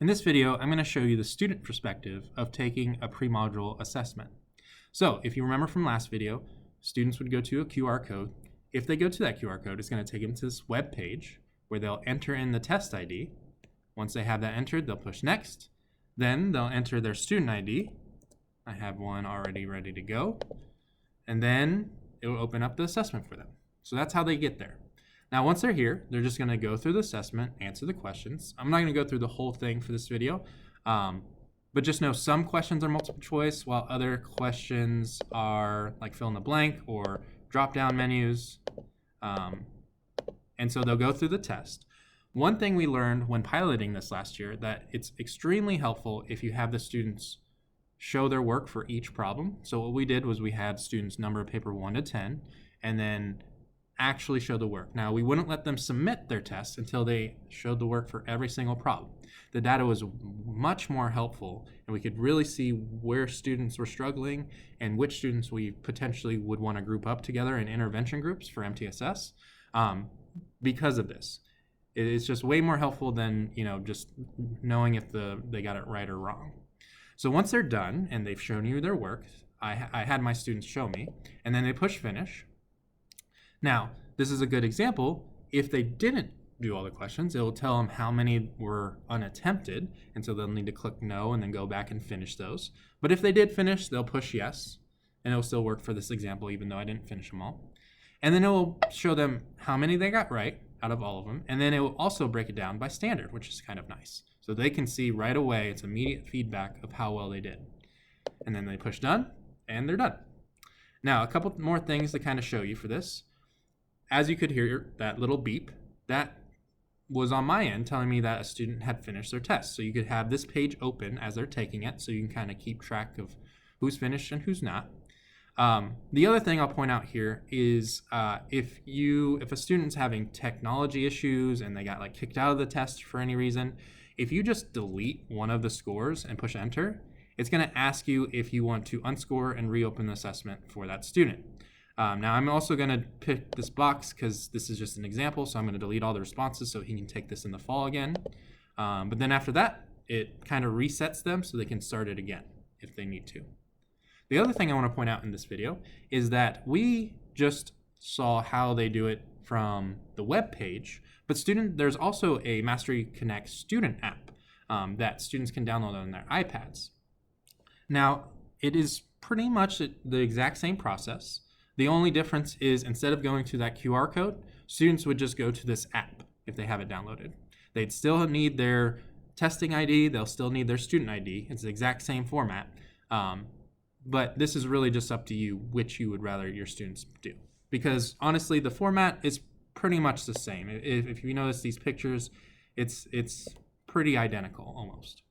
In this video, I'm going to show you the student perspective of taking a pre-module assessment. So if you remember from last video, students would go to a QR code. If they go to that QR code, it's going to take them to this web page where they'll enter in the test ID. Once they have that entered, they'll push next. Then they'll enter their student ID. I have one already ready to go. And then it will open up the assessment for them. So that's how they get there. Now, once they're here, they're just going to go through the assessment, answer the questions. I'm not going to go through the whole thing for this video, but just know some questions are multiple choice, while other questions are like fill in the blank or drop-down menus. And so they'll go through the test. One thing we learned when piloting this last year, that it's extremely helpful if you have the students show their work for each problem. So what we did was we had students number paper 1 to 10, and then actually show the work. Now, we wouldn't let them submit their tests until they showed the work for every single problem. The data was much more helpful, and we could really see where students were struggling and which students we potentially would want to group up together in intervention groups for MTSS because of this. It's just way more helpful than just knowing if they got it right or wrong. So once they're done and they've shown you their work, I had my students show me, and then they push finish. Now, this is a good example. If they didn't do all the questions, it will tell them how many were unattempted, and so they'll need to click no and then go back and finish those. But if they did finish, they'll push yes, and it'll still work for this example even though I didn't finish them all. And then it will show them how many they got right out of all of them, and then it will also break it down by standard, which is kind of nice. So they can see right away, it's immediate feedback of how well they did. And then they push done, and they're done. Now, a couple more things to kind of show you for this. As you could hear, that little beep, that was on my end telling me that a student had finished their test. So you could have this page open as they're taking it, so you can kind of keep track of who's finished and who's not. The other thing I'll point out here is if a student's having technology issues and they got like kicked out of the test for any reason, if you just delete one of the scores and push enter, it's going to ask you if you want to unscore and reopen the assessment for that student. Now I'm also going to pick this box because this is just an example, so I'm going to delete all the responses so he can take this in the fall again. But then after that, it kind of resets them so they can start it again if they need to. The other thing I want to point out in this video is that we just saw how they do it from the web page, but there's also a Mastery Connect student app that students can download on their iPads. Now, it is pretty much the exact same process. The only difference is instead of going to that QR code, students would just go to this app if they have it downloaded. They'd still need their testing ID, they'll still need their student ID. It's the exact same format, but this is really just up to you which you would rather your students do. Because honestly, the format is pretty much the same. If you notice these pictures, it's pretty identical almost.